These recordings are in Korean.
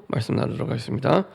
말씀 나누도록 하겠습니다.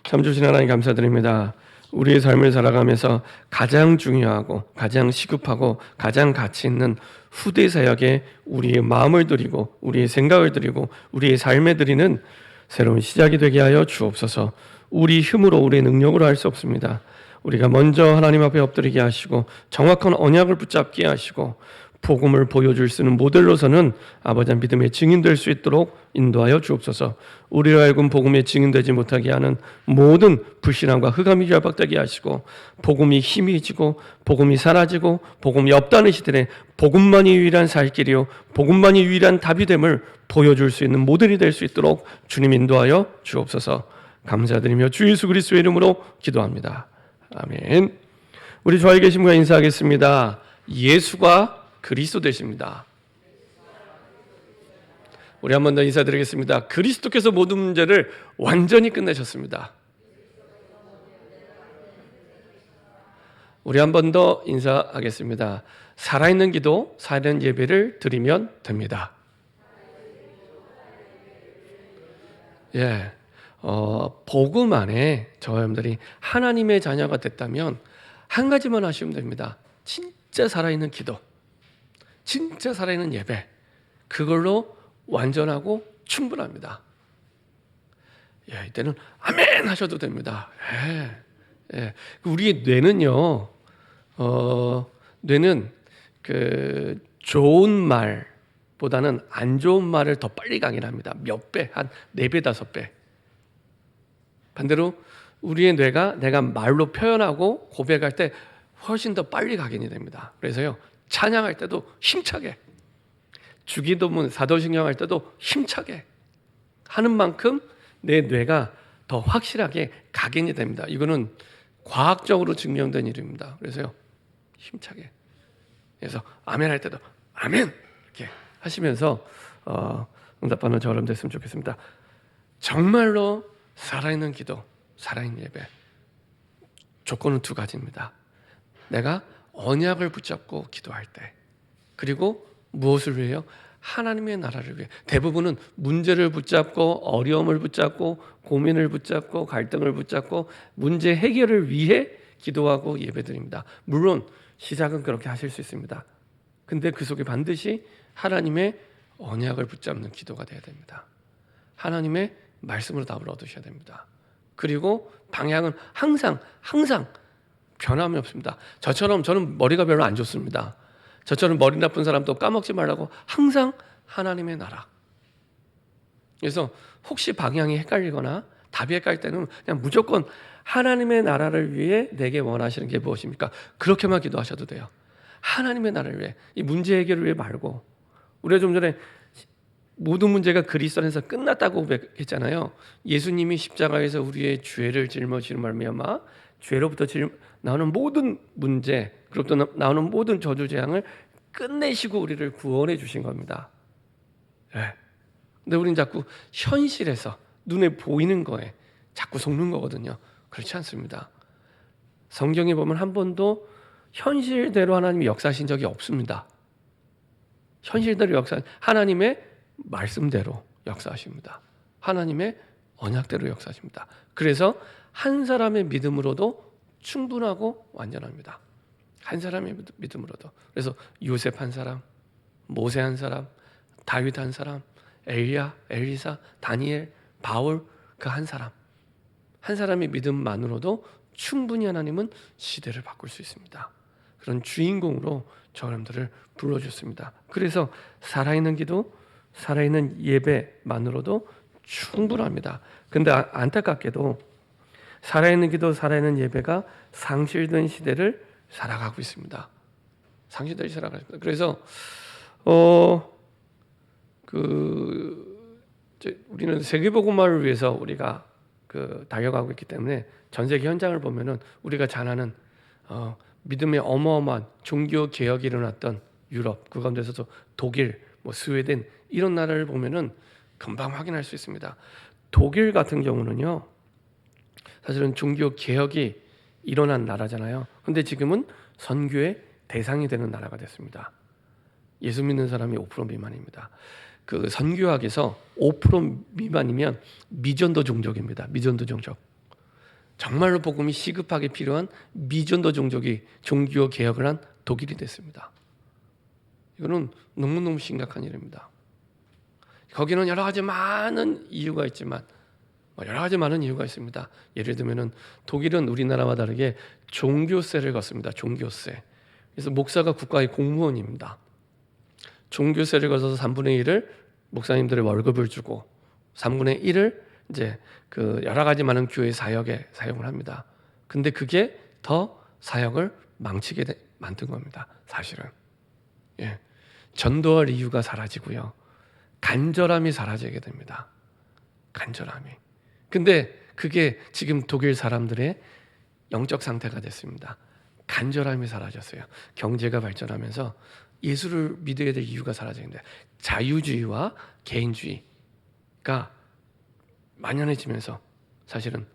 참 주신 하나님 감사드립니다. 우리의 삶을 살아가면서 가장 중요하고 가장 시급하고 가장 가치 있는 후대 사역에 우리의 마음을 드리고 우리의 생각을 드리고 우리의 삶에 드리는 새로운 시작이 되게 하여 주옵소서. 우리 힘으로 우리의 능력으로 할 수 없습니다. 우리가 먼저 하나님 앞에 엎드리게 하시고 정확한 언약을 붙잡게 하시고 복음을 보여줄 수 있는 모델로서는 아버지 믿음의 증인될 수 있도록 인도하여 주옵소서. 우리로 하여금 복음의 증인되지 못하게 하는 모든 불신앙과 흑암이 결박되게 하시고 복음이 희미해지고 복음이 사라지고 복음이 없다는 시대에 복음만이 유일한 살 길이요 복음만이 유일한 답이 됨을 보여줄 수 있는 모델이 될 수 있도록 주님 인도하여 주옵소서. 감사드리며 주 예수 그리스도의 이름으로 기도합니다. 아멘. 우리 좌에 계신 분과 인사하겠습니다. 예수가 그리스도 되십니다. 우리 한 번 더 인사드리겠습니다. 그리스도께서 모든 문제를 완전히 끝내셨습니다. 우리 한 번 더 인사하겠습니다. 살아있는 기도, 살아있는 예배를 드리면 됩니다. 복음 안에 저와 여러분들이 하나님의 자녀가 됐다면 한 가지만 하시면 됩니다. 진짜 살아있는 기도, 진짜 살아있는 예배, 그걸로 완전하고 충분합니다. 이때는 아멘 하셔도 됩니다. 우리의 뇌는요, 뇌는 그 좋은 말보다는 안 좋은 말을 더 빨리 강인합니다. 몇 배, 한 4배, 5배. 반대로 우리의 뇌가 내가 말로 표현하고 고백할 때 훨씬 더 빨리 각인이 됩니다. 그래서요, 찬양할 때도 힘차게, 주기도문, 사도신경 할 때도 힘차게 하는 만큼 내 뇌가 더 확실하게 각인이 됩니다. 이거는 과학적으로 증명된 일입니다. 그래서요, 힘차게. 그래서 아멘 할 때도 아멘 이렇게 하시면서 응답받는 저처럼 됐으면 좋겠습니다. 정말로 살아있는 기도, 살아있는 예배, 조건은 2가지입니다. 내가 언약을 붙잡고 기도할 때, 그리고 무엇을 위해요? 하나님의 나라를 위해. 대부분은 문제를 붙잡고 어려움을 붙잡고 고민을 붙잡고 갈등을 붙잡고 문제 해결을 위해 기도하고 예배드립니다. 물론 시작은 그렇게 하실 수 있습니다. 근데 그 속에 반드시 하나님의 언약을 붙잡는 기도가 되어야 됩니다. 하나님의 말씀으로 답을 얻으셔야 됩니다. 그리고 방향은 항상 변함이 없습니다. 저는 머리가 별로 안 좋습니다. 저처럼 머리 나쁜 사람도 까먹지 말라고 항상 하나님의 나라. 그래서 혹시 방향이 헷갈리거나 답이 헷갈릴 때는 그냥 무조건 하나님의 나라를 위해 내게 원하시는 게 무엇입니까? 그렇게만 기도하셔도 돼요. 하나님의 나라를 위해, 이 문제 해결을 위해 말고. 우리가 좀 전에 모든 문제가 그리스도 안에서 끝났다고 고백했잖아요. 예수님이 십자가에서 우리의 죄를 짊어지는 말미암아 죄로부터 나오는 모든 문제, 그로부터 나오는 모든 저주 재앙을 끝내시고 우리를 구원해 주신 겁니다. 근데 우리는 자꾸 현실에서 눈에 보이는 거에 자꾸 속는 거거든요. 그렇지 않습니다. 성경에 보면 한 번도 현실대로 하나님이 역사하신 적이 없습니다. 현실대로 하나님의 말씀대로 역사하십니다. 하나님의 언약대로 역사하십니다. 그래서 한 사람의 믿음으로도 충분하고 완전합니다. 한 사람의 믿음으로도. 그래서 요셉 한 사람, 모세 한 사람, 다윗 한 사람, 엘리야, 엘리사, 다니엘, 바울, 그 한 사람의 믿음만으로도 충분히 하나님은 시대를 바꿀 수 있습니다. 그런 주인공으로 저 사람들을 불러주셨습니다. 그래서 살아있는 기도, 살아있는 예배만으로도 충분합니다. 근데 안타깝게도 살아있는 기도, 살아있는 예배가 상실된 시대를 살아가고 있습니다. 상실된 시대를 살아가고 있습니다. 그래서 우리는 세계복음화를 위해서 우리가 달려가고 있기 때문에 전 세계 현장을 보면은 우리가 잘 아는 믿음의 어마어마한 종교 개혁이 일어났던 유럽, 그 가운데서도 독일, 스웨덴 이런 나라를 보면은 금방 확인할 수 있습니다. 독일 같은 경우는요, 사실은 종교 개혁이 일어난 나라잖아요. 근데 지금은 선교의 대상이 되는 나라가 됐습니다. 예수 믿는 사람이 5% 미만입니다. 그 선교학에서 5% 미만이면 미전도 종족입니다. 미전도 종족. 정말로 복음이 시급하게 필요한 미전도 종족이 종교 개혁을 한 독일이 됐습니다. 이거는 너무너무 심각한 일입니다. 거기는 여러 가지 많은 이유가 있지만 여러 가지 많은 이유가 있습니다. 예를 들면은 독일은 우리나라와 다르게 종교세를 걷습니다. 종교세. 그래서 목사가 국가의 공무원입니다. 종교세를 걷어서 3분의 1을 목사님들의 월급을 주고 3분의 1을 이제 그 여러 가지 많은 교회 사역에 사용을 합니다. 근데 그게 더 사역을 망치게 만든 겁니다. 사실은. 예. 전도할 이유가 사라지고요. 간절함이 사라지게 됩니다. 간절함이. 근데 그게 지금 독일 사람들의 영적 상태가 됐습니다. 간절함이 사라졌어요. 경제가 발전하면서 예수를 믿어야 될 이유가 사라지는데 자유주의와 개인주의가 만연해지면서 사실은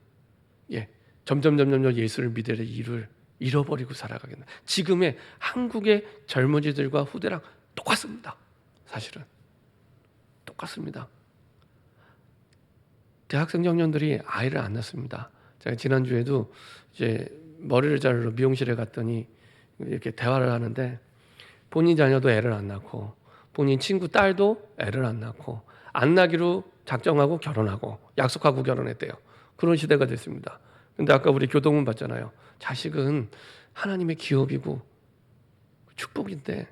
점점 예수를 믿어야 될 이유를 잃어버리고 살아가겠네. 지금의 한국의 젊은이들과 후대랑 똑같습니다. 사실은 똑같습니다. 대학생 청년들이 아이를 안 낳습니다. 제가 지난주에도 이제 머리를 자르러 미용실에 갔더니 이렇게 대화를 하는데 본인 자녀도 애를 안 낳고 본인 친구 딸도 애를 안 낳고 안 낳기로 작정하고 결혼하고 약속하고 결혼했대요. 그런 시대가 됐습니다. 근데 아까 우리 교동문 봤잖아요. 자식은 하나님의 기업이고 축복인데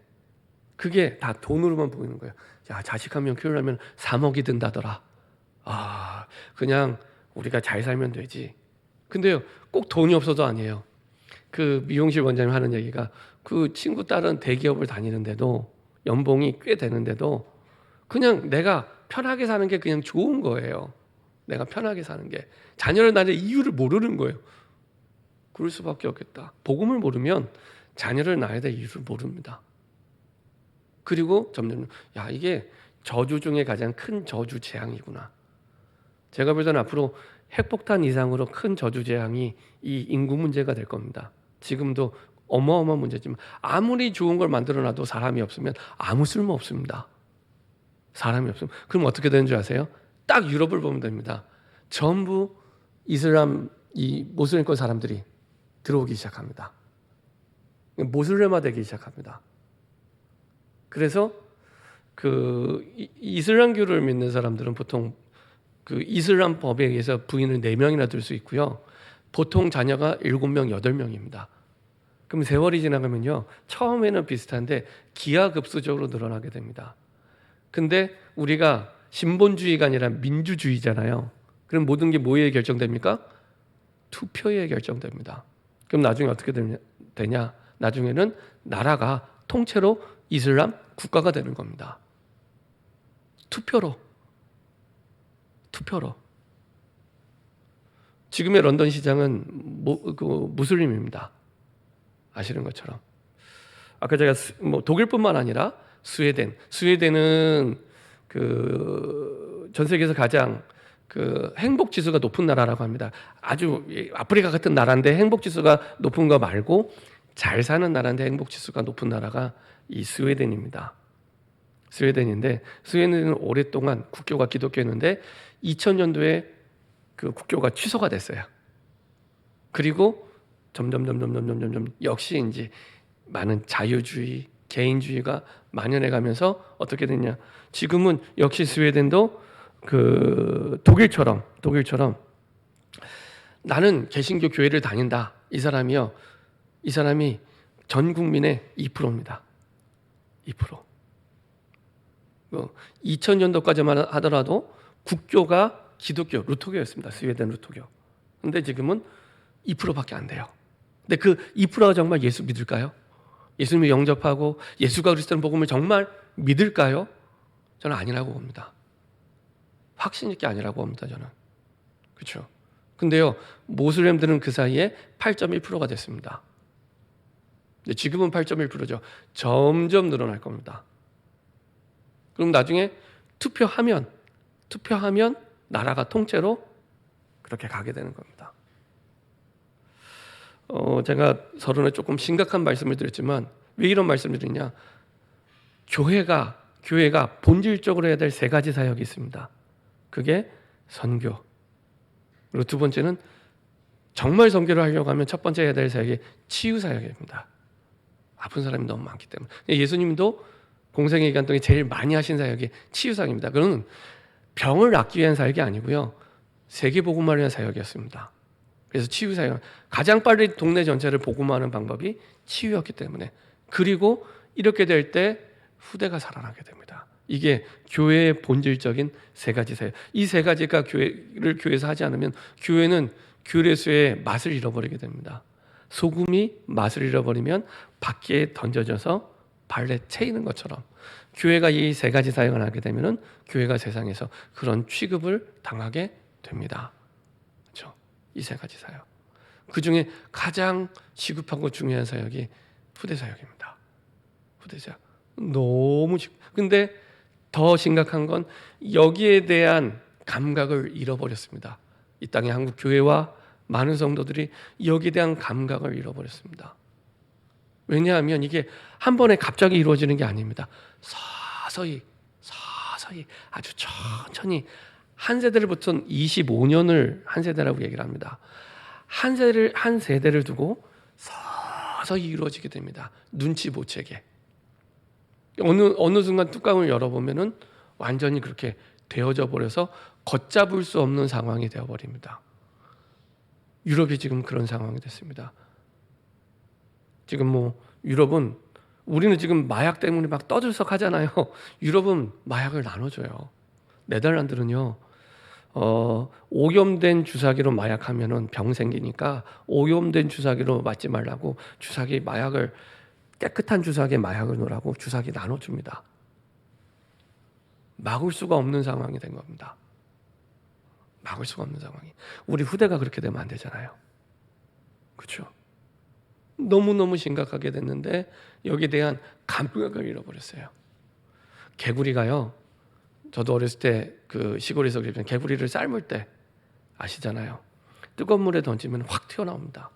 그게 다 돈으로만 보이는 거예요. 야, 자식 한 명 키우려면 3억이 든다더라. 아, 그냥 우리가 잘 살면 되지. 근데요, 꼭 돈이 없어도 아니에요. 그 미용실 원장님 하는 얘기가 그 친구 딸은 대기업을 다니는데도 연봉이 꽤 되는데도 그냥 내가 편하게 사는 게 그냥 좋은 거예요. 내가 편하게 사는 게. 자녀를 낳는 이유를 모르는 거예요. 그럴 수밖에 없겠다. 복음을 모르면 자녀를 낳아야 될 이유를 모릅니다. 그리고 점점 야, 이게 저주 중에 가장 큰 저주 재앙이구나. 제가 볼 때는 앞으로 핵폭탄 이상으로 큰 저주 재앙이 이 인구 문제가 될 겁니다. 지금도 어마어마한 문제지만 아무리 좋은 걸 만들어놔도 사람이 없으면 아무 쓸모 없습니다. 사람이 없으면 그럼 어떻게 되는 줄 아세요? 딱 유럽을 보면 됩니다. 전부 이슬람 이 모슬림권 사람들이 들어오기 시작합니다. 모슬렘화 되기 시작합니다. 그래서 그 이슬람교를 믿는 사람들은 보통 그 이슬람 법에 의해서 부인을 4명이나 둘 수 있고요. 보통 자녀가 7명, 8명입니다. 그럼 세월이 지나가면요. 처음에는 비슷한데 기하급수적으로 늘어나게 됩니다. 근데 우리가 신본주의가 아니라 민주주의잖아요. 그럼 모든 게 뭐에 결정됩니까? 투표에 결정됩니다. 그럼 나중에 어떻게 되냐? 나중에는 나라가 통째로 이슬람 국가가 되는 겁니다. 투표로. 지금의 런던 시장은 무슬림입니다. 아시는 것처럼. 아까 제가 독일뿐만 아니라 스웨덴은 그 전 세계에서 가장 그 행복 지수가 높은 나라라고 합니다. 아주 아프리카 같은 나라인데 행복 지수가 높은 거 말고 잘 사는 나라인데 행복 지수가 높은 나라가 이 스웨덴입니다. 스웨덴인데 스웨덴은 오랫동안 국교가 기독교였는데 2000년도에 그 국교가 취소가 됐어요. 그리고 점점 역시 이제 많은 자유주의, 개인주의가 만연해 가면서 어떻게 됐냐? 지금은 역시 스웨덴도 그 독일처럼 나는 개신교 교회를 다닌다. 이 사람이 전 국민의 2%입니다. 2%. 2000년도까지만 하더라도 국교가 기독교, 루터교였습니다. 스웨덴 루터교. 근데 지금은 2%밖에 안 돼요. 근데 그 2%가 정말 예수 믿을까요? 예수님을 영접하고 예수가 그리스도는 복음을 정말 믿을까요? 저는 아니라고 봅니다. 확신 있게 아니라고 봅니다. 저는. 그렇죠. 근데요, 모슬렘들은 그 사이에 8.1%가 됐습니다. 지금은 8.1%죠. 점점 늘어날 겁니다. 그럼 나중에 투표하면 나라가 통째로 그렇게 가게 되는 겁니다. 제가 서론에 조금 심각한 말씀을 드렸지만 왜 이런 말씀을 드리냐? 교회가 교회가 본질적으로 해야 될 세 가지 사역이 있습니다. 그게 선교. 그리고 두 번째는 정말 선교를 하려고 하면 첫 번째 해야 될 사역이 치유 사역입니다. 아픈 사람이 너무 많기 때문에. 예수님도 공생의 기간 동안 제일 많이 하신 사역이 치유 사역입니다. 그건 병을 낫기 위한 사역이 아니고요. 세계 복음화를 위한 사역이었습니다. 그래서 치유 사역, 가장 빨리 동네 전체를 복음화하는 방법이 치유였기 때문에. 그리고 이렇게 될 때 후대가 살아나게 됩니다. 이게 교회의 본질적인 세 가지 사역. 이 세 가지가 교회를 교회에서 하지 않으면 교회는 규례수의 맛을 잃어버리게 됩니다. 소금이 맛을 잃어버리면 밖에 던져져서 발에 채이는 것처럼 교회가 이 세 가지 사역을 하게 되면은 교회가 세상에서 그런 취급을 당하게 됩니다. 그렇죠? 이 세 가지 사역. 그 중에 가장 시급하고 중요한 사역이 후대 사역입니다. 후대 사역. 너무 근데 더 심각한 건 여기에 대한 감각을 잃어버렸습니다. 이 땅의 한국 교회와 많은 성도들이 여기에 대한 감각을 잃어버렸습니다. 왜냐하면 이게 한 번에 갑자기 이루어지는 게 아닙니다. 서서히 아주 천천히 한 세대를 붙은 25년을 한 세대라고 얘기를 합니다. 한 세대를 두고 서서히 이루어지게 됩니다. 눈치 못 채게. 어느 순간 뚜껑을 열어보면은 완전히 그렇게 되어져 버려서 걷잡을 수 없는 상황이 되어버립니다. 유럽이 지금 그런 상황이 됐습니다. 지금 유럽은 우리는 지금 마약 때문에 막 떠들썩하잖아요. 유럽은 마약을 나눠줘요. 네덜란드는요. 오염된 주사기로 마약하면은 병 생기니까 오염된 주사기로 맞지 말라고 주사기 마약을 깨끗한 주사기에 마약을 넣으라고 주사기 나눠줍니다. 막을 수가 없는 상황이 된 겁니다. 막을 수가 없는 상황이. 우리 후대가 그렇게 되면 안 되잖아요. 그렇죠? 너무너무 심각하게 됐는데 여기에 대한 감각을 잃어버렸어요. 개구리가요. 저도 어렸을 때 그 시골에서 그랬지만 개구리를 삶을 때 아시잖아요. 뜨거운 물에 던지면 확 튀어나옵니다.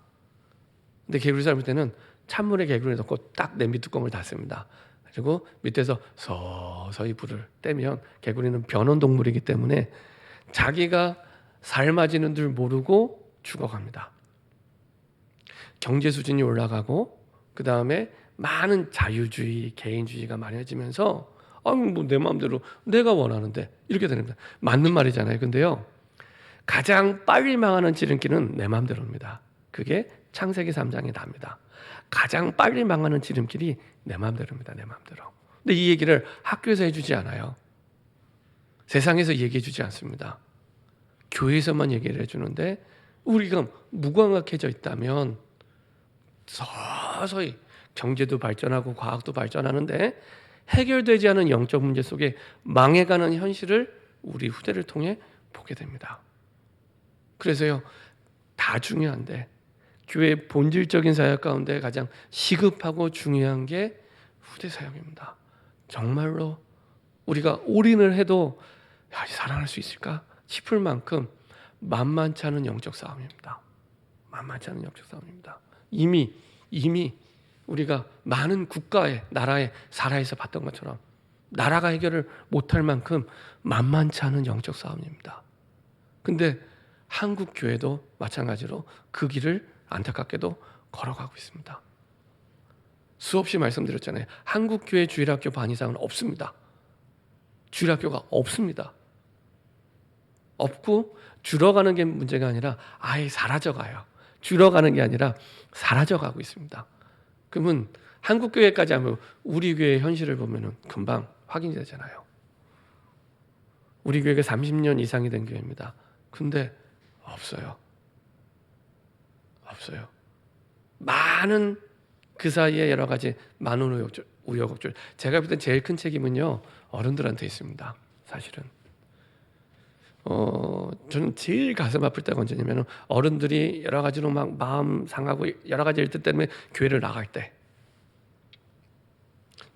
근데 개구리 삶을 때는 찬물에 개구리를 넣고 딱 냄비 뚜껑을 닫습니다. 그리고 밑에서 서서히 불을 떼면 개구리는 변온동물이기 때문에 자기가 삶아지는 줄 모르고 죽어갑니다. 경제 수준이 올라가고 그 다음에 많은 자유주의, 개인주의가 많아지면서 내 마음대로 내가 원하는데 이렇게 됩니다. 맞는 말이잖아요. 근데요, 가장 빨리 망하는 지름길은 내 마음대로입니다. 그게 창세기 3장에 나옵니다. 가장 빨리 망하는 지름길이 내 마음대로입니다. 내 마음대로. 근데 이 얘기를 학교에서 해주지 않아요. 세상에서 얘기해주지 않습니다. 교회에서만 얘기를 해주는데 우리가 무감각해져 있다면 서서히 경제도 발전하고 과학도 발전하는데 해결되지 않은 영적 문제 속에 망해가는 현실을 우리 후대를 통해 보게 됩니다. 그래서요, 다 중요한데 교회의 본질적인 사역 가운데 가장 시급하고 중요한 게 후대 사역입니다. 정말로 우리가 올인을 해도 살아날 수 있을까 싶을 만큼 만만치 않은 영적 싸움입니다. 만만치 않은 영적 싸움입니다. 이미 우리가 많은 국가의 나라의 사라에서 봤던 것처럼 나라가 해결을 못할 만큼 만만치 않은 영적 싸움입니다. 근데 한국 교회도 마찬가지로 그 길을 안타깝게도 걸어가고 있습니다. 수없이 말씀드렸잖아요. 한국 교회 주일학교 반 이상은 없습니다. 주일학교가 없습니다. 없고 줄어가는 게 문제가 아니라 아예 사라져가요. 줄어가는 게 아니라 사라져가고 있습니다. 그러면 한국 교회까지 하면 우리 교회의 현실을 보면은 금방 확인이 되잖아요. 우리 교회가 30년 이상이 된 교회입니다. 근데 없어요. 많은 그 사이에 여러 가지 많은 우여곡절. 제가 볼 때 제일 큰 책임은요 어른들한테 있습니다. 사실은. 저는 제일 가슴 아플 때가 언제냐면 어른들이 여러 가지로 막 마음 상하고 여러 가지 일들 때문에 교회를 나갈 때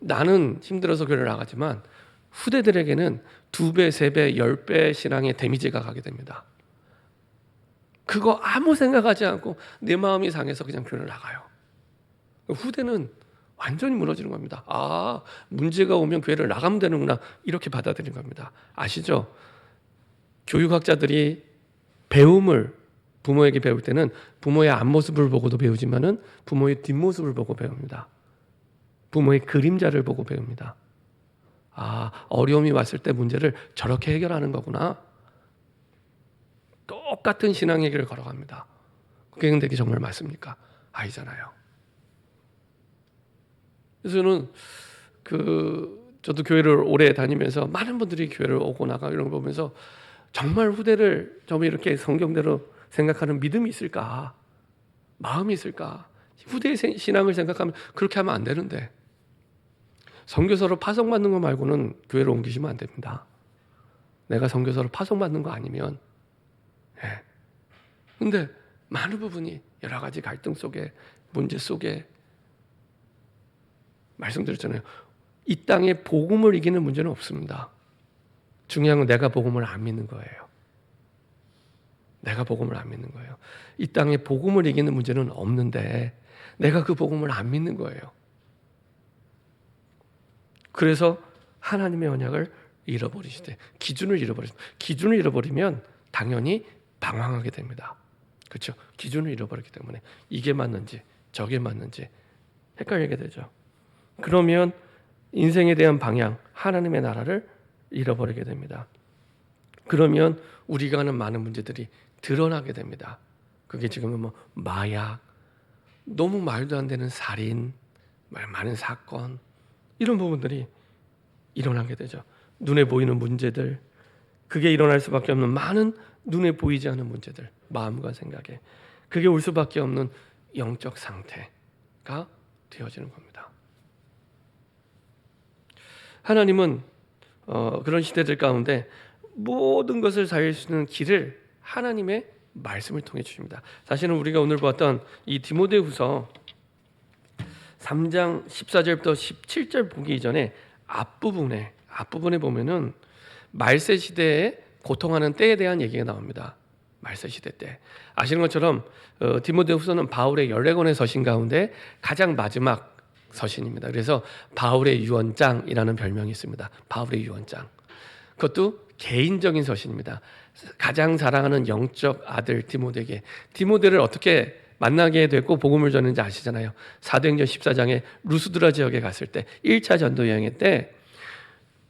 나는 힘들어서 교회를 나가지만 후대들에게는 2배, 3배, 10배 신앙의 데미지가 가게 됩니다. 그거 아무 생각하지 않고 내 마음이 상해서 그냥 교회를 나가요. 후대는 완전히 무너지는 겁니다. 아, 문제가 오면 교회를 나가면 되는구나, 이렇게 받아들인 겁니다. 아시죠? 교육학자들이 배움을 부모에게 배울 때는 부모의 앞모습을 보고도 배우지만은 부모의 뒷모습을 보고 배웁니다. 부모의 그림자를 보고 배웁니다. 아, 어려움이 왔을 때 문제를 저렇게 해결하는 거구나. 똑같은 신앙의 길을 걸어갑니다. 그게 되기 정말 맞습니까? 아니잖아요. 그래서 저는 저도 교회를 오래 다니면서 많은 분들이 교회를 오고 나가 이런 걸 보면서 정말 후대를 정말 이렇게 성경대로 생각하는 믿음이 있을까? 마음이 있을까? 후대의 신앙을 생각하면 그렇게 하면 안 되는데, 선교사로 파송받는 거 말고는 교회로 옮기시면 안 됩니다. 내가 선교사로 파송받는 거 아니면. 예. 근데 많은 부분이 여러 가지 갈등 속에, 문제 속에, 말씀드렸잖아요. 이 땅에 복음을 이기는 문제는 없습니다. 중요한 건 내가 복음을 안 믿는 거예요. 내가 복음을 안 믿는 거예요. 이 땅에 복음을 이기는 문제는 없는데 내가 그 복음을 안 믿는 거예요. 그래서 하나님의 언약을 잃어버리시되, 기준을 잃어버리면 당연히 방황하게 됩니다. 그렇죠? 기준을 잃어버렸기 때문에 이게 맞는지 저게 맞는지 헷갈리게 되죠. 그러면 인생에 대한 방향, 하나님의 나라를 잃어버리게 됩니다. 그러면 우리가 하는 많은 문제들이 드러나게 됩니다. 그게 지금은 뭐 마약, 너무 말도 안 되는 살인, 많은 사건, 이런 부분들이 일어나게 되죠. 눈에 보이는 문제들, 그게 일어날 수밖에 없는 많은 눈에 보이지 않는 문제들, 마음과 생각에 그게 올 수밖에 없는 영적 상태가 되어지는 겁니다. 하나님은 그런 시대들 가운데 모든 것을 살릴 수 있는 길을 하나님의 말씀을 통해 주십니다. 사실은 우리가 오늘 보았던 이 디모데후서 3장 14절부터 17절 보기 이전에 앞부분에 보면은 말세 시대에 고통하는 때에 대한 얘기가 나옵니다. 말세 시대 때 아시는 것처럼 디모데후서는 바울의 14권의 서신 가운데 가장 마지막 서신입니다. 그래서 바울의 유언장이라는 별명이 있습니다. 바울의 유언장. 그것도 개인적인 서신입니다. 가장 사랑하는 영적 아들 디모데에게, 디모데를 어떻게 만나게 됐고 복음을 전했는지 아시잖아요. 사도행전 14장에 루스드라 지역에 갔을 때 1차 전도 여행 때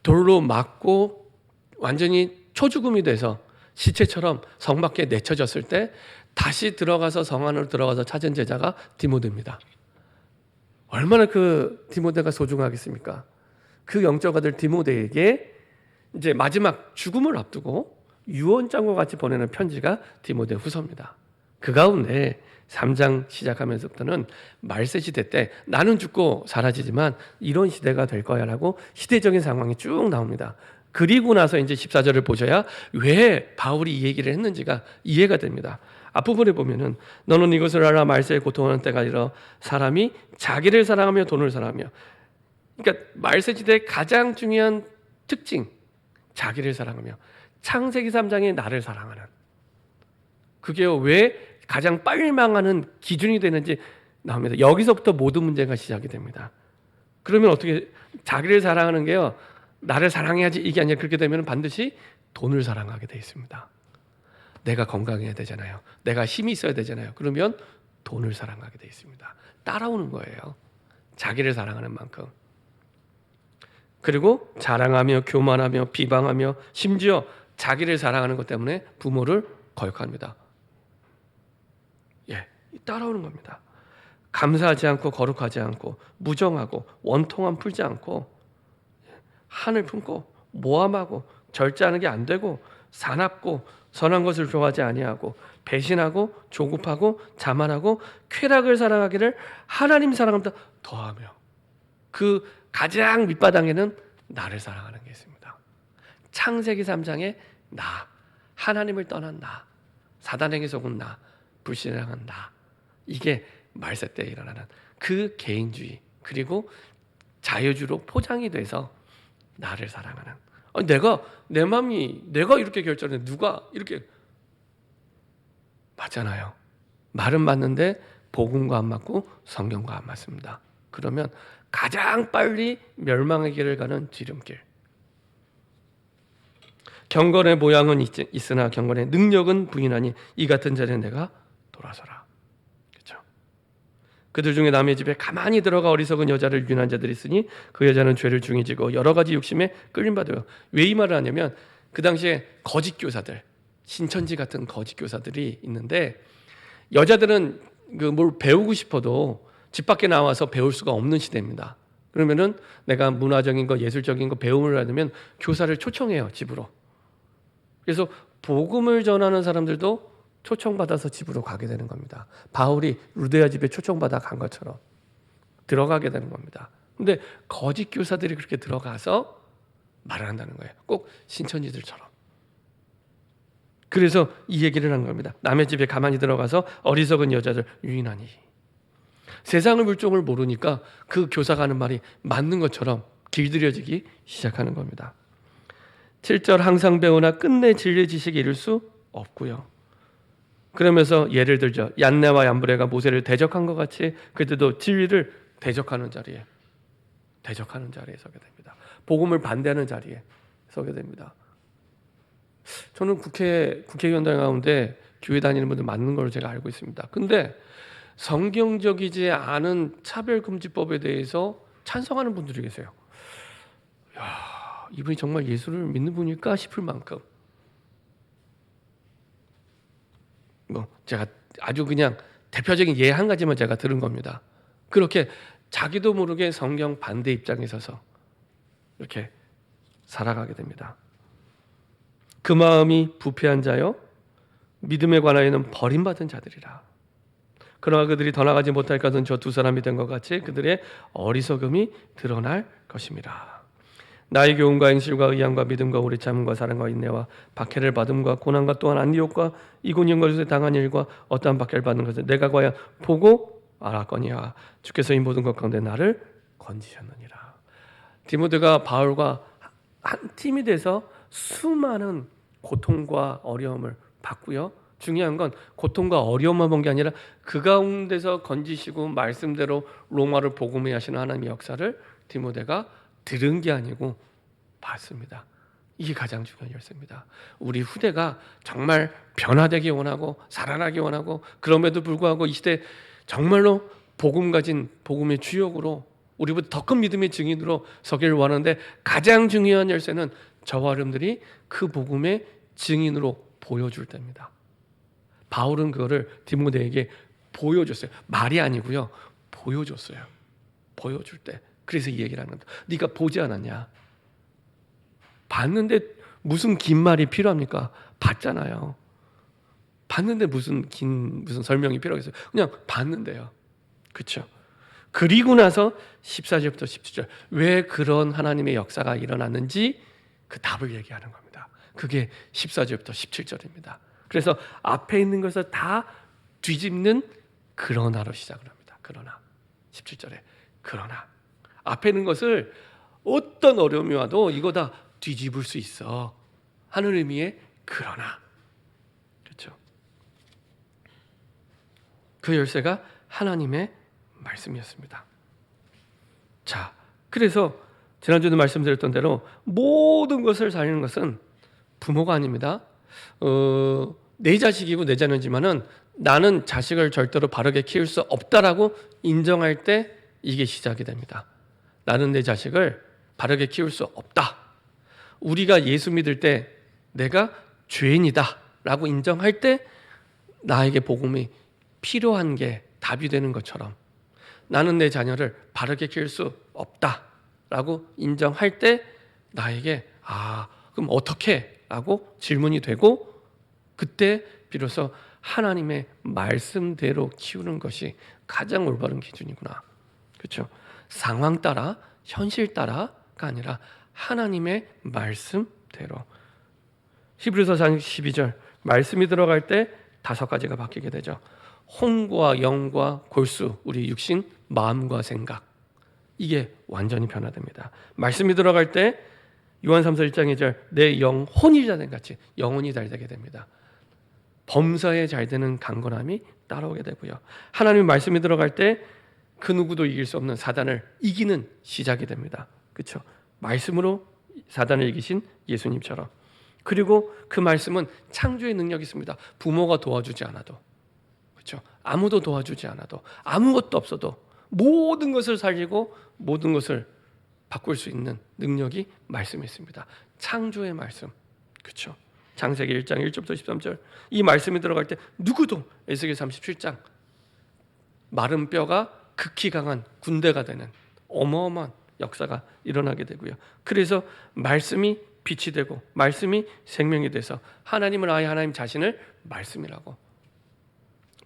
돌로 맞고 완전히 초죽음이 돼서 시체처럼 성 밖에 내쳐졌을 때 다시 들어가서 성 안으로 들어가서 찾은 제자가 디모데입니다. 얼마나 그 디모데가 소중하겠습니까? 그 영적 아들 디모데에게 이제 마지막 죽음을 앞두고 유언장과 같이 보내는 편지가 디모데 후서입니다. 그 가운데 3장 시작하면서부터는 말세 시대 때 나는 죽고 사라지지만 이런 시대가 될 거야 라고 시대적인 상황이 쭉 나옵니다. 그리고 나서 이제 14절을 보셔야 왜 바울이 이 얘기를 했는지가 이해가 됩니다. 앞부분에 보면은 너는 이것을 알아, 말세에 고통하는 때가 이르러 사람이 자기를 사랑하며 돈을 사랑하며, 그러니까 말세 시대의 가장 중요한 특징, 자기를 사랑하며 창세기 3장의 나를 사랑하는, 그게 왜 가장 빨리 망하는 기준이 되는지 나옵니다. 여기서부터 모든 문제가 시작이 됩니다. 그러면 어떻게, 자기를 사랑하는 게요, 나를 사랑해야지 이게 아니라 그렇게 되면 반드시 돈을 사랑하게 돼 있습니다. 내가 건강해야 되잖아요. 내가 힘이 있어야 되잖아요. 그러면 돈을 사랑하게 돼 있습니다. 따라오는 거예요. 자기를 사랑하는 만큼. 그리고 자랑하며 교만하며 비방하며 심지어 자기를 사랑하는 것 때문에 부모를 거역합니다. 예, 따라오는 겁니다. 감사하지 않고 거룩하지 않고 무정하고 원통함 풀지 않고 한을 품고 모함하고 절제하는 게 안 되고 사납고 선한 것을 좋아하지 아니하고 배신하고 조급하고 자만하고 쾌락을 사랑하기를 하나님 사랑합니다 더하며, 그 가장 밑바닥에는 나를 사랑하는 게 있습니다. 창세기 3장에 나, 하나님을 떠난 나, 사단에게 속은 나, 불신앙한 나, 이게 말세 때 일어나는 그 개인주의, 그리고 자유주로 포장이 돼서 나를 사랑하는, 아니 내가 내 마음이 내가 이렇게 결정했는데 누가 이렇게, 맞잖아요. 말은 맞는데 복음과 안 맞고 성경과 안 맞습니다. 그러면 가장 빨리 멸망의 길을 가는 지름길. 경건의 모양은 있으나 경건의 능력은 부인하니 이 같은 자리에 내가 돌아서라. 그렇죠? 그들 중에 남의 집에 가만히 들어가 어리석은 여자를 유인한 자들이 있으니 그 여자는 죄를 중히 지고 여러 가지 욕심에 끌림받아요. 왜 이 말을 하냐면 그 당시에 거짓 교사들, 신천지 같은 거짓 교사들이 있는데 여자들은 그 뭘 배우고 싶어도 집 밖에 나와서 배울 수가 없는 시대입니다. 그러면은 내가 문화적인 거, 예술적인 거 배움을 하려면 교사를 초청해요, 집으로. 그래서 복음을 전하는 사람들도 초청받아서 집으로 가게 되는 겁니다. 바울이 루데아 집에 초청받아 간 것처럼 들어가게 되는 겁니다. 근데 거짓 교사들이 그렇게 들어가서 말을 한다는 거예요. 꼭 신천지들처럼. 그래서 이 얘기를 한 겁니다. 남의 집에 가만히 들어가서 어리석은 여자들 유인하니. 세상의 물정을 모르니까 그 교사가 하는 말이 맞는 것처럼 길들여지기 시작하는 겁니다. 7절 항상 배우나 끝내 진리의 지식에 이를 수 없고요. 그러면서 예를 들죠. 얀네와 얀브레가 모세를 대적한 것 같이 그들도 진리를 대적하는 자리에 서게 됩니다. 복음을 반대하는 자리에 서게 됩니다. 저는 국회의원들 가운데 교회 다니는 분들 많은 걸 제가 알고 있습니다. 근데 성경적이지 않은 차별금지법에 대해서 찬성하는 분들이 계세요. 야, 이분이 정말 예수를 믿는 분일까 싶을 만큼 제가 아주 그냥 대표적인 예 한 가지만 제가 들은 겁니다. 그렇게 자기도 모르게 성경 반대 입장에 서서 이렇게 살아가게 됩니다. 그 마음이 부패한 자요 믿음에 관하여는 버림받은 자들이라. 그러나 그들이 더 나가지 못할 것은 저 두 사람이 된 것 같이 그들의 어리석음이 드러날 것입니다. 나의 교훈과 행실과 의향과 믿음과 오래 참음과 사랑과 인내와 박해를 받음과 고난과 또한 안디옥과 이고니온과 요새 당한 일과 어떠한 박해를 받는 것을 내가 과연 보고 알았거니와 주께서 이 모든 것 가운데 나를 건지셨느니라. 디모데가 바울과 한 팀이 돼서 수많은 고통과 어려움을 받고요. 중요한 건 고통과 어려움만 본 게 아니라 그 가운데서 건지시고 말씀대로 로마를 복음해 하시는 하나님의 역사를 디모데가 들은 게 아니고 봤습니다. 이게 가장 중요한 열쇠입니다. 우리 후대가 정말 변화되기 원하고 살아나기 원하고 그럼에도 불구하고 이 시대 정말로 복음 가진 복음의 주역으로 우리보다 더 큰 믿음의 증인으로 서기를 원하는데 가장 중요한 열쇠는 저와 여러분들이 그 복음의 증인으로 보여줄 때입니다. 바울은 그거를 디모데에게 보여줬어요. 말이 아니고요. 보여줬어요. 보여줄 때. 그래서 이 얘기를 하는 겁니다. 네가 보지 않았냐? 봤는데 무슨 긴 말이 필요합니까? 봤잖아요. 봤는데 무슨 설명이 필요하겠어요? 그냥 봤는데요. 그렇죠? 그리고 나서 14절부터 17절 왜 그런 하나님의 역사가 일어났는지 그 답을 얘기하는 겁니다. 그게 14절부터 17절입니다. 그래서 앞에 있는 것을 다 뒤집는 그러나로 시작을 합니다. 그러나 17절에 그러나 앞에 있는 것을 어떤 어려움이 와도 이거 다 뒤집을 수 있어 하는 의미의 그러나. 그렇죠? 그 열쇠가 하나님의 말씀이었습니다. 자, 그래서 지난주에도 말씀드렸던 대로 모든 것을 살리는 것은 부모가 아닙니다. 내 자식이고 내 자녀지만은 나는 자식을 절대로 바르게 키울 수 없다라고 인정할 때 이게 시작이 됩니다. 나는 내 자식을 바르게 키울 수 없다. 우리가 예수 믿을 때 내가 죄인이다라고 인정할 때 나에게 복음이 필요한 게 답이 되는 것처럼 나는 내 자녀를 바르게 키울 수 없다라고 인정할 때 나에게 그럼 어떻게? 라고 질문이 되고 그때 비로소 하나님의 말씀대로 키우는 것이 가장 올바른 기준이구나. 그렇죠? 상황 따라 현실 따라가 아니라 하나님의 말씀대로. 히브리서 4장 12절 말씀이 들어갈 때 5가지가 바뀌게 되죠. 혼과 영과 골수, 우리 육신, 마음과 생각. 이게 완전히 변화됩니다. 말씀이 들어갈 때 요한 3서 1장 2절 내 영혼이 잘 된 같이 영혼이 잘 되게 됩니다. 범사에 잘 되는 강건함이 따라오게 되고요. 하나님의 말씀이 들어갈 때 그 누구도 이길 수 없는 사단을 이기는 시작이 됩니다. 그렇죠? 말씀으로 사단을 이기신 예수님처럼. 그리고 그 말씀은 창조의 능력이 있습니다. 부모가 도와주지 않아도, 그렇죠? 아무도 도와주지 않아도, 아무것도 없어도 모든 것을 살리고 모든 것을 바꿀 수 있는 능력이 말씀에 있습니다. 창조의 말씀, 그렇죠? 창세기 1장 1절부터 13절 이 말씀이 들어갈 때 누구도, 에스겔 37장 마른 뼈가 극히 강한 군대가 되는 어마어마한 역사가 일어나게 되고요. 그래서 말씀이 빛이 되고 말씀이 생명이 돼서 하나님은 아예 하나님 자신을 말씀이라고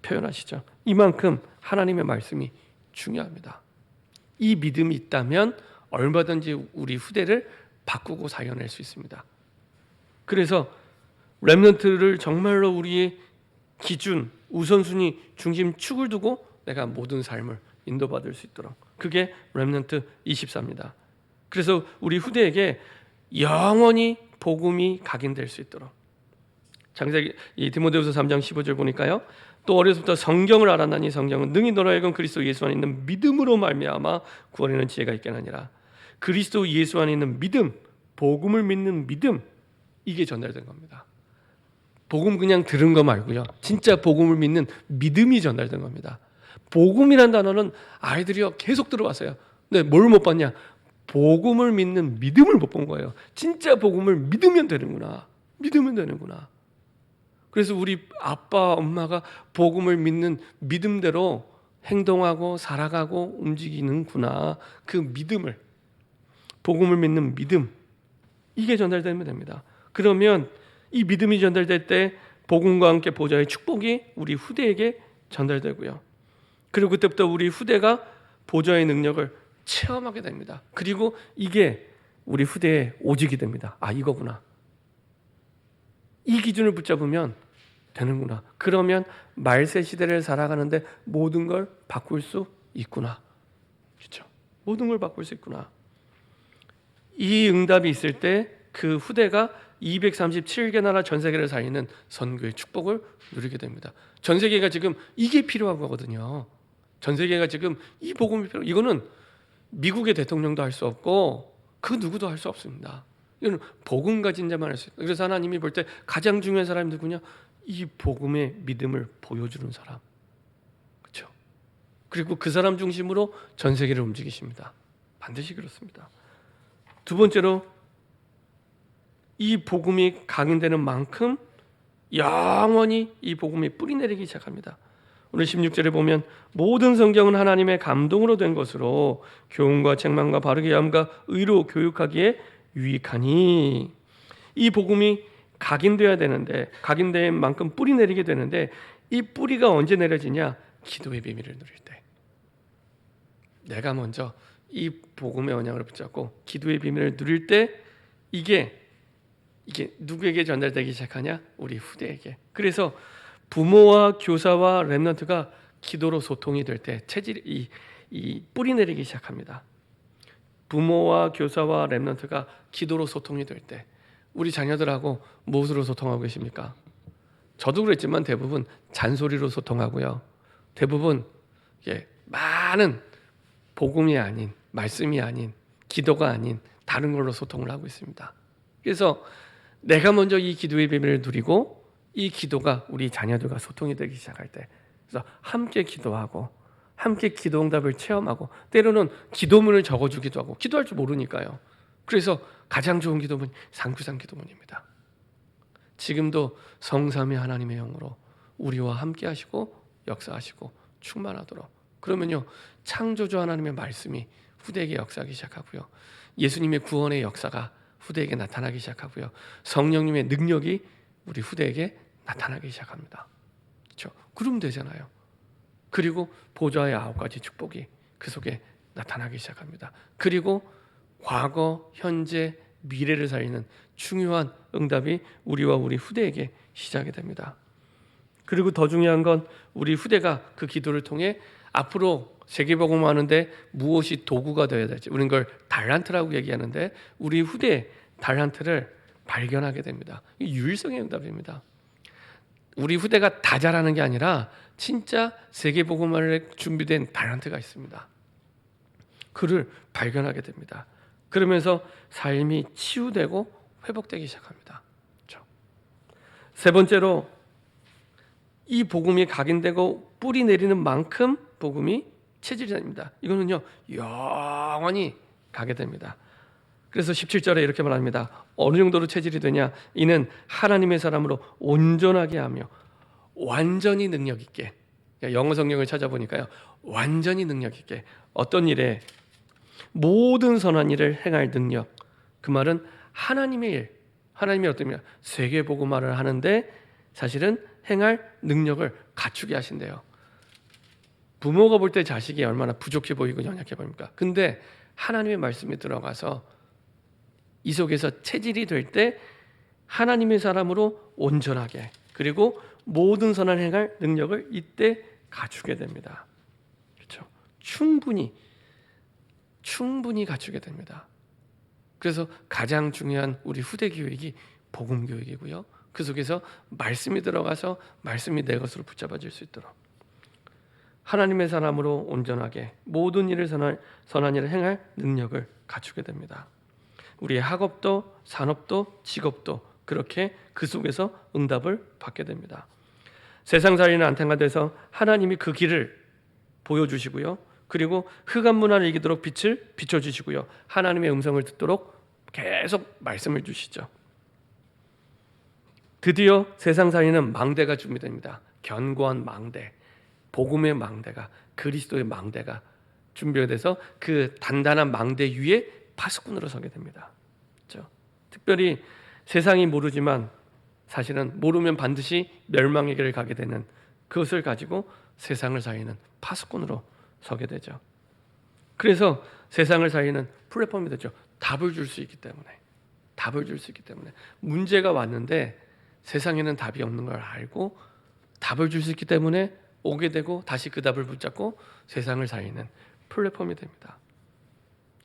표현하시죠. 이만큼 하나님의 말씀이 중요합니다. 이 믿음이 있다면 얼마든지 우리 후대를 바꾸고 살려낼 수 있습니다. 그래서 렘넌트를 정말로 우리의 기준, 우선순위, 중심, 축을 두고 내가 모든 삶을 인도받을 수 있도록, 그게 렘넌트 24입니다. 그래서 우리 후대에게 영원히 복음이 각인될 수 있도록. 창세기 이 디모데후서 3장 15절 보니까요. 또 어려서부터 성경을 알았나니 성경은 능히 너로 하여금 그리스도 예수 안에 있는 믿음으로 말미암아 구원에는 지혜가 있게 하니라. 그리스도 예수 안에 있는 믿음, 복음을 믿는 믿음, 이게 전달된 겁니다. 복음 그냥 들은 거 말고요. 진짜 복음을 믿는 믿음이 전달된 겁니다. 복음이란 단어는 아이들이요 계속 들어왔어요. 근데 뭘 못 봤냐? 복음을 믿는 믿음을 못 본 거예요. 진짜 복음을 믿으면 되는구나. 믿으면 되는구나. 그래서 우리 아빠, 엄마가 복음을 믿는 믿음대로 행동하고 살아가고 움직이는구나. 그 믿음을, 복음을 믿는 믿음, 이게 전달되면 됩니다. 그러면 이 믿음이 전달될 때 복음과 함께 보좌의 축복이 우리 후대에게 전달되고요. 그리고 그때부터 우리 후대가 보좌의 능력을 체험하게 됩니다. 그리고 이게 우리 후대의 오직이 됩니다. 아, 이거구나. 이 기준을 붙잡으면 되는구나. 그러면 말세 시대를 살아가는데 모든 걸 바꿀 수 있구나. 그렇죠? 모든 걸 바꿀 수 있구나. 이 응답이 있을 때 그 후대가 237개 나라 전 세계를 살리는 선교의 축복을 누리게 됩니다. 전 세계가 지금 이게 필요한 거거든요. 전 세계가 지금 이 복음이 필요. 이거는 미국의 대통령도 할 수 없고 그 누구도 할 수 없습니다. 이건 복음 가진 자만 할 수 있다. 그래서 하나님이 볼 때 가장 중요한 사람이 누구냐? 이 복음의 믿음을 보여주는 사람. 그렇죠? 그리고 그 사람 중심으로 전 세계를 움직이십니다. 반드시 그렇습니다. 두 번째로 이 복음이 각인되는 만큼 영원히 이 복음이 뿌리내리기 시작합니다. 오늘 16절에 보면 모든 성경은 하나님의 감동으로 된 것으로 교훈과 책망과 바르게 함과 의로 교육하기에 유익하니, 이 복음이 각인되어야 되는데, 각인된 만큼 뿌리내리게 되는데, 이 뿌리가 언제 내려지냐? 기도의 비밀을 누릴 때. 내가 먼저 이 복음의 언약을 붙잡고 기도의 비밀을 누릴 때 이게 누구에게 전달되기 시작하냐? 우리 후대에게. 그래서 부모와 교사와 렘넌트가 기도로 소통이 될 때 체질이 이 뿌리 내리기 시작합니다. 부모와 교사와 렘넌트가 기도로 소통이 될 때 우리 자녀들하고 무엇으로 소통하고 계십니까? 저도 그랬지만 대부분 잔소리로 소통하고요. 대부분 많은 복음이 아닌, 말씀이 아닌, 기도가 아닌 다른 걸로 소통을 하고 있습니다. 그래서 내가 먼저 이 기도의 비밀을 누리고 이 기도가 우리 자녀들과 소통이 되기 시작할 때, 그래서 함께 기도하고 함께 기도 응답을 체험하고, 때로는 기도문을 적어주기도 하고, 기도할 줄 모르니까요. 그래서 가장 좋은 기도문이 상주상 기도문입니다. 지금도 성삼위 하나님의 영으로 우리와 함께 하시고 역사하시고 충만하도록. 그러면요, 창조주 하나님의 말씀이 후대에게 역사하기 시작하고요, 예수님의 구원의 역사가 후대에게 나타나기 시작하고요, 성령님의 능력이 우리 후대에게 나타나기 시작합니다. 그렇죠? 그러면 되잖아요. 그리고 보좌의 9가지 축복이 그 속에 나타나기 시작합니다. 그리고 과거, 현재, 미래를 살리는 중요한 응답이 우리와 우리 후대에게 시작이 됩니다. 그리고 더 중요한 건 우리 후대가 그 기도를 통해 앞으로 세계복음 하는데 무엇이 도구가 되어야 될지, 우리는 그걸 달란트라고 얘기하는데 우리 후대의 달란트를 발견하게 됩니다. 이 유일성의 응답입니다. 우리 후대가 다 잘하는 게 아니라 진짜 세계복음화에 준비된 달란트가 있습니다. 그를 발견하게 됩니다. 그러면서 삶이 치유되고 회복되기 시작합니다. 그렇죠? 세 번째로 이 복음이 각인되고 뿌리 내리는 만큼 복음이 체질이 됩니다. 이거는요 영원히 가게 됩니다. 그래서 17절에 이렇게 말합니다. 어느 정도로 체질이 되냐? 이는 하나님의 사람으로 온전하게 하며 완전히 능력 있게. 영어 성경을 찾아보니까요 완전히 능력 있게 어떤 일에 모든 선한 일을 행할 능력. 그 말은 하나님의 일, 하나님이 어떤 일, 세계 복음화를 하는데 사실은 행할 능력을 갖추게 하신대요. 부모가 볼 때 자식이 얼마나 부족해 보이고 연약해 보입니까? 근데 하나님의 말씀이 들어가서 이 속에서 체질이 될 때 하나님의 사람으로 온전하게 그리고 모든 선한 행할 능력을 이때 갖추게 됩니다. 그렇죠? 충분히 갖추게 됩니다. 그래서 가장 중요한 우리 후대 교육이 복음 교육이고요. 그 속에서 말씀이 들어가서 말씀이 내 것으로 붙잡아질 수 있도록 하나님의 사람으로 온전하게 모든 일을 선한 일을 행할 능력을 갖추게 됩니다. 우리의 학업도 산업도 직업도 그렇게 그 속에서 응답을 받게 됩니다. 세상살이는 안테나가 돼서 하나님이 그 길을 보여주시고요. 그리고 흑암 문화를 이기도록 빛을 비춰주시고요. 하나님의 음성을 듣도록 계속 말씀을 주시죠. 드디어 세상살이는 망대가 준비됩니다. 견고한 망대, 복음의 망대가, 그리스도의 망대가 준비가 돼서 그 단단한 망대 위에 파수꾼으로 서게 됩니다. 그렇죠? 특별히 세상이 모르지만 사실은 모르면 반드시 멸망의 길을 가게 되는 그것을 가지고 세상을 살리는 파수꾼으로 서게 되죠. 그래서 세상을 살리는 플랫폼이 되죠. 답을 줄 수 있기 때문에 문제가 왔는데 세상에는 답이 없는 걸 알고 답을 줄 수 있기 때문에 오게 되고 다시 그 답을 붙잡고 세상을 살리는 플랫폼이 됩니다.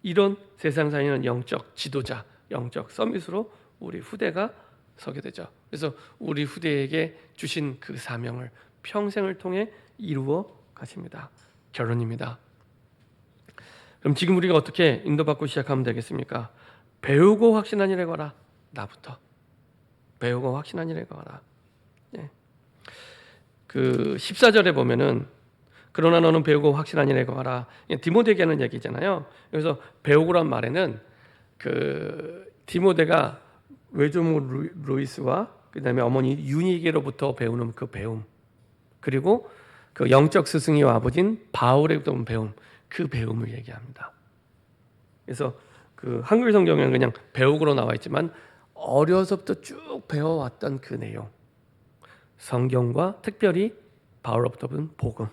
이런 세상 살리는 영적 지도자, 영적 서밋으로 우리 후대가 서게 되죠. 그래서 우리 후대에게 주신 그 사명을 평생을 통해 이루어 가십니다. 결론입니다. 그럼 지금 우리가 어떻게 인도받고 시작하면 되겠습니까? 배우고 확신한 일에 거라. 나부터 배우고 확신한 일에 거라. 예. 그 14절에 보면은 그러나 너는 배우고 확신한 일에 거라. 디모데에게 하는 얘기잖아요. 그래서 배우고란 말에는 그 디모데가 외조모 루이스와 그다음에 어머니 유니게로부터 배우는 그 배움, 그리고 그 영적 스승이와 아버지인 바울에게부터 배움, 그 배움을 얘기합니다. 그래서 그 한글 성경에는 그냥 배우고로 나와 있지만 어려서부터 쭉 배워왔던 그 내용, 성경과 특별히 바울로부터 본 복음,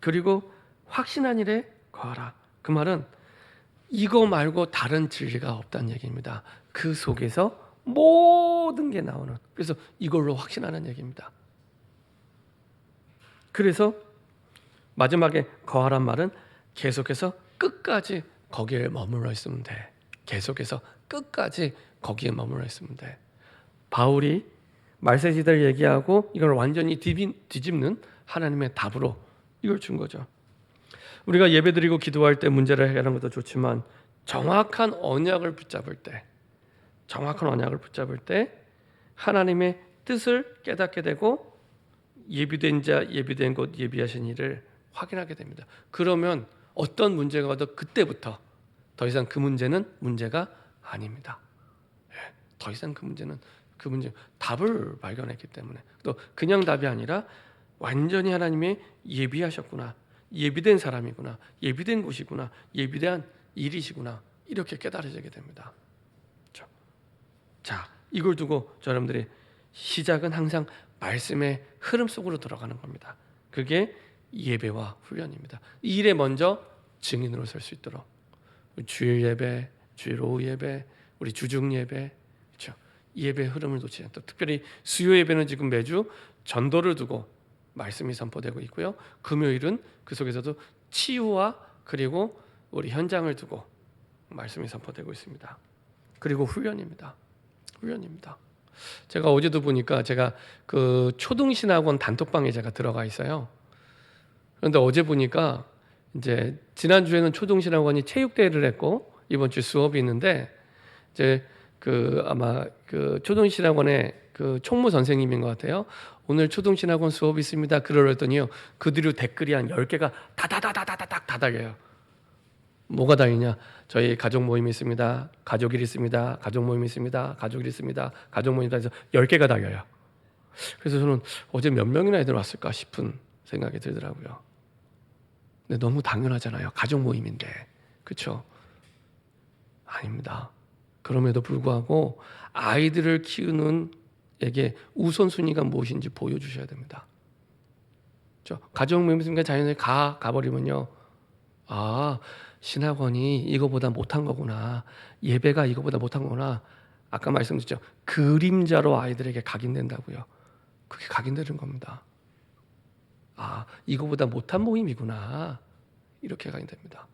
그리고 확신한 일에 거하라. 그 말은 이거 말고 다른 진리가 없다는 얘기입니다. 그 속에서 모든 게 나오는, 그래서 이걸로 확신하는 얘기입니다. 그래서 마지막에 거하란 말은 계속해서 끝까지 거기에 머물러 있으면 돼. 계속해서 끝까지 거기에 머물러 있으면 돼. 바울이 말세지대를 얘기하고 이걸 완전히 뒤집는 하나님의 답으로 이걸 준 거죠. 우리가 예배드리고 기도할 때 문제를 해결하는 것도 좋지만 정확한 언약을 붙잡을 때 하나님의 뜻을 깨닫게 되고 예비된 자 예비된 곳 예비하신 일을 확인하게 됩니다. 그러면 어떤 문제가 와도 그때부터 더 이상 그 문제는 문제가 아닙니다. 더 이상 그 문제는 그 문제 답을 발견했기 때문에 또 그냥 답이 아니라 완전히 하나님의 예비하셨구나, 예비된 사람이구나, 예비된 곳이구나, 예비된 일이시구나, 이렇게 깨달아지게 됩니다. 그렇죠? 자, 이걸 두고 여러분들이 시작은 항상 말씀의 흐름 속으로 들어가는 겁니다. 그게 예배와 훈련입니다. 이 일에 먼저 증인으로 설 수 있도록 주일 예배, 주일 오후 예배, 우리 주중 예배, 그렇죠? 예배 흐름을 놓치지 않도록. 특별히 수요 예배는 지금 매주 전도를 두고 말씀이 선포되고 있고요. 금요일은 그 속에서도 치유와 그리고 우리 현장을 두고 말씀이 선포되고 있습니다. 그리고 훈련입니다. 제가 어제도 보니까 제가 그 초등신학원 단톡방에 제가 들어가 있어요. 그런데 어제 보니까 이제 지난주에는 초등신학원이 체육대회를 했고 이번 주 수업이 있는데 이제 그 아마 그 초등신학원의 그 총무 선생님인 것 같아요. 오늘 초등신학원 수업이 있습니다. 그러더니요. 그 뒤로 댓글이 한 10개가 다다다다다닥 다 달려요. 뭐가 달리냐? 저희 가족 모임이 있습니다. 가족일 있습니다. 가족 모임이 있습니다. 가족일 있습니다. 가족 모임이 해서 10개가 달려요. 그래서 저는 어제 몇 명이나 애들 왔을까 싶은 생각이 들더라고요. 근데 너무 당연하잖아요. 가족 모임인데. 그렇죠? 아닙니다. 그럼에도 불구하고 아이들을 키우는 에게 우선순위가 무엇인지 보여주셔야 됩니다. 가족 모임 있으니까 자연히 가버리면요. 아, 신학원이 이거보다 못한 거구나. 예배가 이거보다 못한 거구나. 아까 말씀드렸죠. 그림자로 아이들에게 각인된다고요. 그게 각인되는 겁니다. 아, 이거보다 못한 모임이구나. 이렇게 각인됩니다.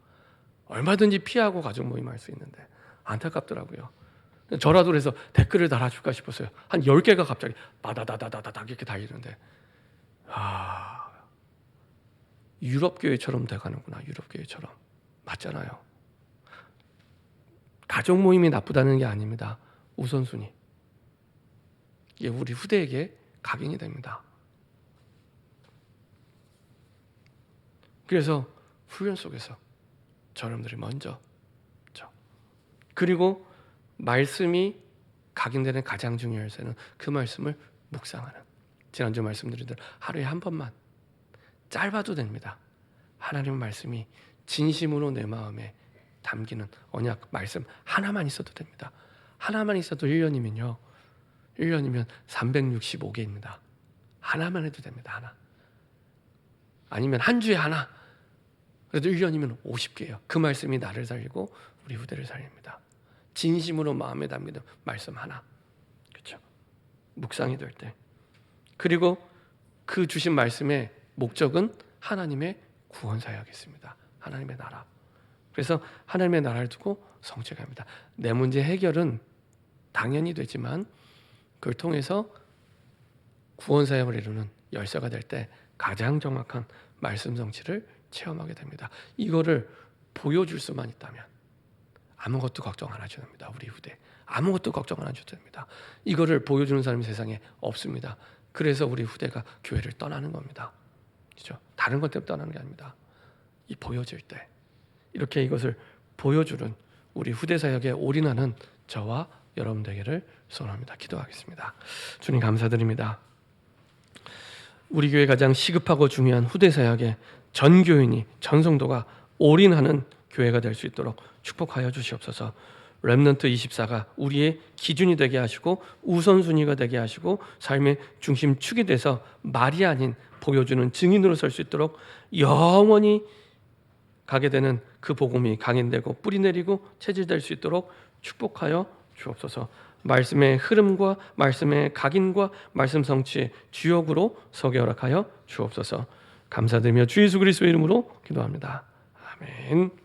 얼마든지 피하고 가족 모임 할 수 있는데 안타깝더라고요. 저라도 그래서 댓글을 달아줄까 싶었어요. 한 10개가 갑자기 바다다다다닥 이렇게 달리는데 유럽교회처럼 돼가는구나. 유럽교회처럼. 맞잖아요. 가족 모임이 나쁘다는 게 아닙니다. 우선순위. 이게 우리 후대에게 각인이 됩니다. 그래서 훈련 속에서 여러분들이 먼저 그리고 말씀이 각인되는 가장 중요한 요소는 그 말씀을 묵상하는. 지난주 말씀드린 대로 하루에 한 번만 짧아도 됩니다. 하나님의 말씀이 진심으로 내 마음에 담기는 언약 말씀 하나만 있어도 됩니다. 하나만 있어도 1년이면요. 1년이면 365개입니다. 하나만 해도 됩니다. 하나. 아니면 한 주에 하나. 그래도 1년이면 50개예요. 그 말씀이 나를 살리고 우리 후대를 살립니다. 진심으로 마음에 담기는 말씀 하나. 그렇죠? 묵상이 될 때. 그리고 그 주신 말씀의 목적은 하나님의 구원 사역이었습니다. 하나님의 나라. 그래서 하나님의 나라를 두고 성취합니다. 내 문제 해결은 당연히 되지만 그걸 통해서 구원 사역을 이루는 열쇠가 될 때 가장 정확한 말씀 성취를 체험하게 됩니다. 이거를 보여줄 수만 있다면 아무것도 걱정 안 하셔도 됩니다. 우리 후대 아무것도 걱정 안 하셔도 됩니다. 이거를 보여주는 사람이 세상에 없습니다. 그래서 우리 후대가 교회를 떠나는 겁니다. 그렇죠? 다른 것 때문에 떠나는 게 아닙니다. 이 보여질 때 이렇게 이것을 보여주는 우리 후대 사역에 올인하는 저와 여러분 되기를 소원합니다. 기도하겠습니다. 주님 감사드립니다. 우리 교회 가장 시급하고 중요한 후대 사역에 전 교인이 전 성도가 올인하는 교회가 될 수 있도록 축복하여 주시옵소서. 렘넌트 24가 우리의 기준이 되게 하시고 우선순위가 되게 하시고 삶의 중심축이 돼서 말이 아닌 보여주는 증인으로 설 수 있도록 영원히 가게 되는 그 복음이 강인되고 뿌리 내리고 체질될 수 있도록 축복하여 주옵소서. 말씀의 흐름과 말씀의 각인과 말씀 성취의 주역으로 서게 허락하여 주옵소서. 감사드리며 주 예수 그리스도의 이름으로 기도합니다. 아멘.